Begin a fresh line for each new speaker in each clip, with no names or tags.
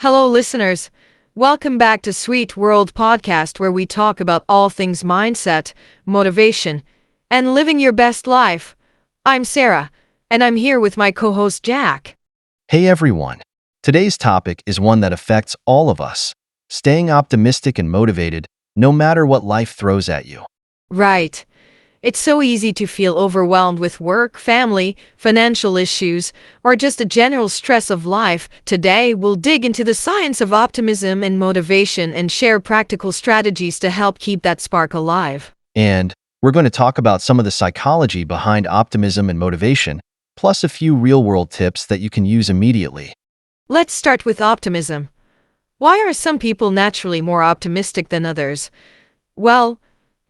Hello, listeners. Welcome back to Sweet World Podcast, where we talk about all things mindset, motivation, and living your best life. I'm Sarah, and I'm here with my co host, Jack.
Hey everyone! Today's topic is one that affects all of us, staying optimistic and motivated no matter what life throws at you.
Right. It's so easy to feel overwhelmed with work, family, financial issues, or just the general stress of life. Today, we'll dig into the science of optimism and motivation and share practical strategies to help keep that spark alive.
And we're going to talk about some of the psychology behind optimism and motivation, plus a few real-world tips that you can use immediately.
Let's start with optimism. Why are some people naturally more optimistic than others? Well,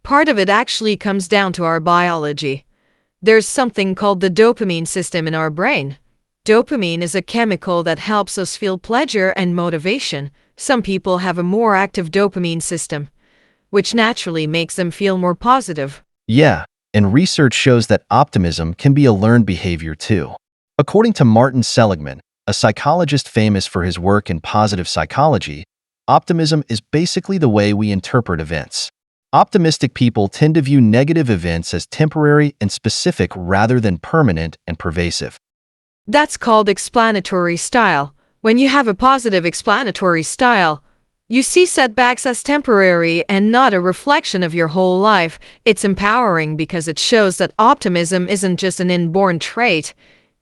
part of it actually comes down to our biology. There's something called the dopamine system in our brain. Dopamine is a chemical that helps us feel pleasure and motivation. Some people have a more active dopamine system, which naturally makes them feel more positive.
Yeah, and research shows that optimism can be a learned behavior too. According to Martin Seligman, a psychologist famous for his work in positive psychology, optimism is basically the way we interpret events. Optimistic people tend to view negative events as temporary and specific rather than permanent and pervasive.
That's called explanatory style. When you have a positive explanatory style, you see setbacks as temporary and not a reflection of your whole life. It's empowering because it shows that optimism isn't just an inborn trait.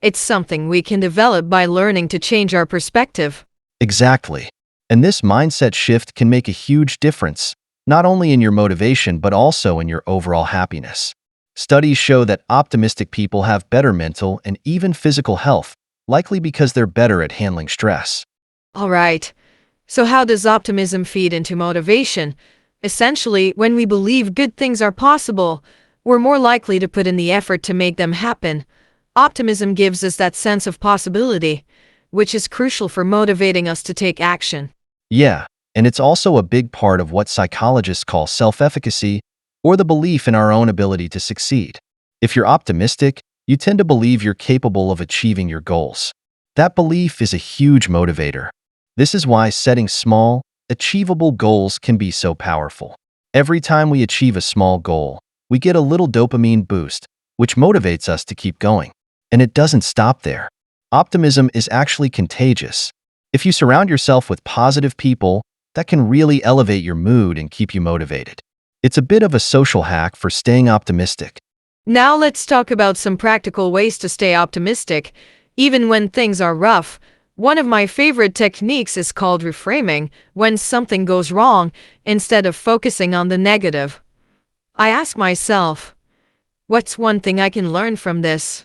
It's something we can develop by learning to change our perspective.
Exactly. And this mindset shift can make a huge difference, not only in your motivation but also in your overall happiness. Studies show that optimistic people have better mental and even physical health, likely because they're better at handling stress.
All right. So how does optimism feed into motivation? Essentially, when we believe good things are possible, we're more likely to put in the effort to make them happen. Optimism gives us that sense of possibility, which is crucial for motivating us to take action.
Yeah, and it's also a big part of what psychologists call self-efficacy, or the belief in our own ability to succeed. If you're optimistic, you tend to believe you're capable of achieving your goals. That belief is a huge motivator. This is why setting small, achievable goals can be so powerful. Every time we achieve a small goal, we get a little dopamine boost, which motivates us to keep going. And it doesn't stop there. Optimism is actually contagious. If you surround yourself with positive people, that can really elevate your mood and keep you motivated. It's a bit of a social hack for staying optimistic.
Now let's talk about some practical ways to stay optimistic, even when things are rough. One of my favorite techniques is called reframing. When something goes wrong, instead of focusing on the negative, I ask myself, what's one thing I can learn from this?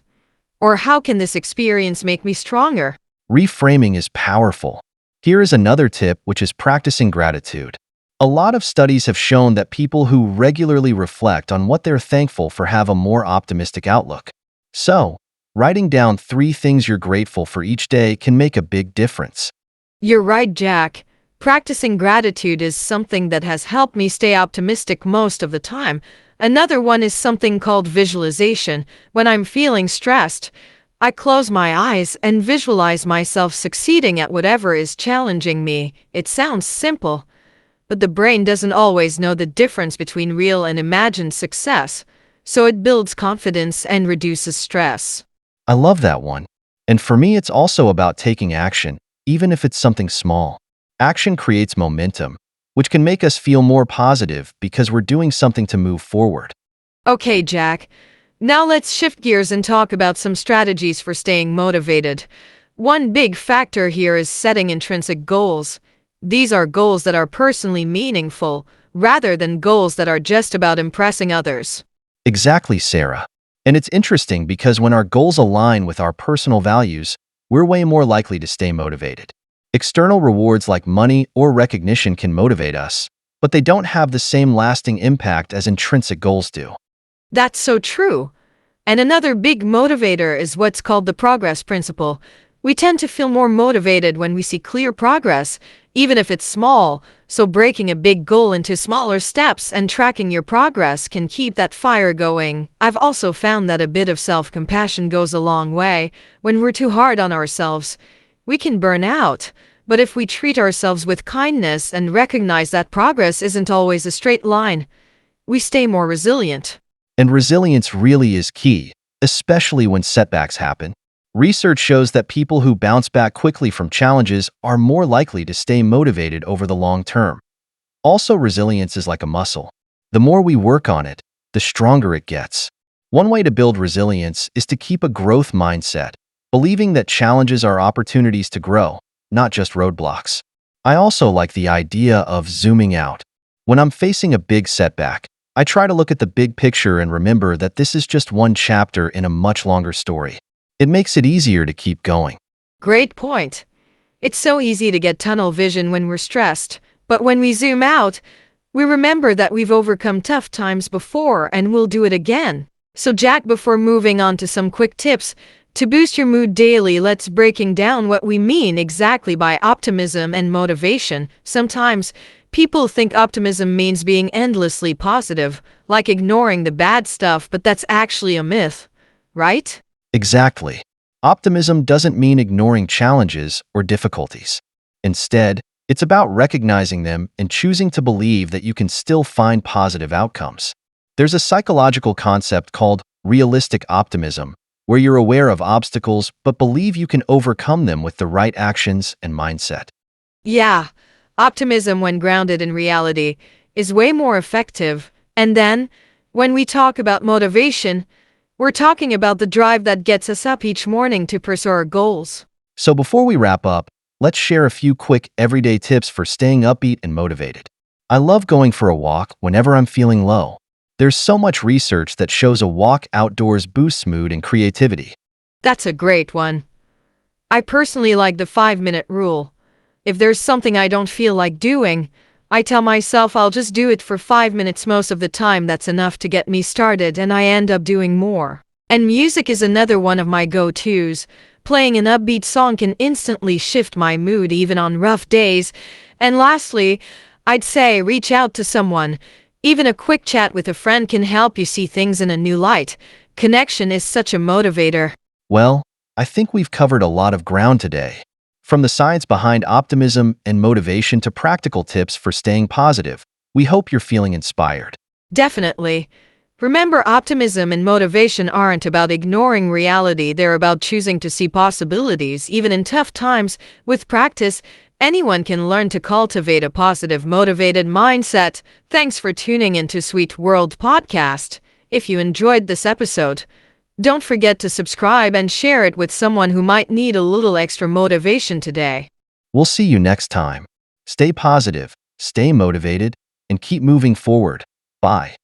Or how can this experience make me stronger?
Reframing is powerful. Here is another tip, which is practicing gratitude. A lot of studies have shown that people who regularly reflect on what they're thankful for have a more optimistic outlook. So, writing down 3 things you're grateful for each day can make a big difference.
You're right, Jack. Practicing gratitude is something that has helped me stay optimistic most of the time. Another one is something called visualization. When I'm feeling stressed, I close my eyes and visualize myself succeeding at whatever is challenging me. It sounds simple, but the brain doesn't always know the difference between real and imagined success, so it builds confidence and reduces stress.
I love that one. And for me, it's also about taking action, even if it's something small. Action creates momentum, which can make us feel more positive because we're doing something to move forward.
Okay, Jack. Now let's shift gears and talk about some strategies for staying motivated. One big factor here is setting intrinsic goals. These are goals that are personally meaningful, rather than goals that are just about impressing others.
Exactly, Sarah. And it's interesting because when our goals align with our personal values, we're way more likely to stay motivated. External rewards like money or recognition can motivate us, but they don't have the same lasting impact as intrinsic goals do.
That's so true. And another big motivator is what's called the progress principle. We tend to feel more motivated when we see clear progress, even if it's small, so breaking a big goal into smaller steps and tracking your progress can keep that fire going. I've also found that a bit of self-compassion goes a long way. When we're too hard on ourselves, we can burn out. But if we treat ourselves with kindness and recognize that progress isn't always a straight line, we stay more resilient.
And resilience really is key, especially when setbacks happen. Research shows that people who bounce back quickly from challenges are more likely to stay motivated over the long term. Also, resilience is like a muscle. The more we work on it, the stronger it gets. One way to build resilience is to keep a growth mindset, believing that challenges are opportunities to grow, not just roadblocks. I also like the idea of zooming out. When I'm facing a big setback, I try to look at the big picture and remember that this is just one chapter in a much longer story. It makes it easier to keep going.
Great point. It's so easy to get tunnel vision when we're stressed, but when we zoom out, we remember that we've overcome tough times before and we'll do it again. So Jack, before moving on to some quick tips to boost your mood daily, let's breaking down what we mean exactly by optimism and motivation. Sometimes people think optimism means being endlessly positive, like ignoring the bad stuff, but that's actually a myth, right?
Exactly. Optimism doesn't mean ignoring challenges or difficulties. Instead, it's about recognizing them and choosing to believe that you can still find positive outcomes. There's a psychological concept called realistic optimism, where you're aware of obstacles but believe you can overcome them with the right actions and mindset.
Yeah, optimism, when grounded in reality, is way more effective. And then, when we talk about motivation, we're talking about the drive that gets us up each morning to pursue our goals.
So before we wrap up, let's share a few quick everyday tips for staying upbeat and motivated. I love going for a walk whenever I'm feeling low. There's so much research that shows a walk outdoors boosts mood and creativity.
That's a great one. I personally like the 5-minute rule. If there's something I don't feel like doing, I tell myself I'll just do it for 5 minutes. Most of the time that's enough to get me started, and I end up doing more. And music is another one of my go-tos. Playing an upbeat song can instantly shift my mood even on rough days. And lastly, I'd say reach out to someone. Even a quick chat with a friend can help you see things in a new light. Connection is such a motivator.
Well, I think we've covered a lot of ground today. From the science behind optimism and motivation to practical tips for staying positive, we hope you're feeling inspired.
Definitely. Remember, optimism and motivation aren't about ignoring reality, they're about choosing to see possibilities, even in tough times. With practice, anyone can learn to cultivate a positive, motivated mindset. Thanks for tuning into Sweet World Podcast. If you enjoyed this episode, don't forget to subscribe and share it with someone who might need a little extra motivation today.
We'll see you next time. Stay positive, stay motivated, and keep moving forward. Bye.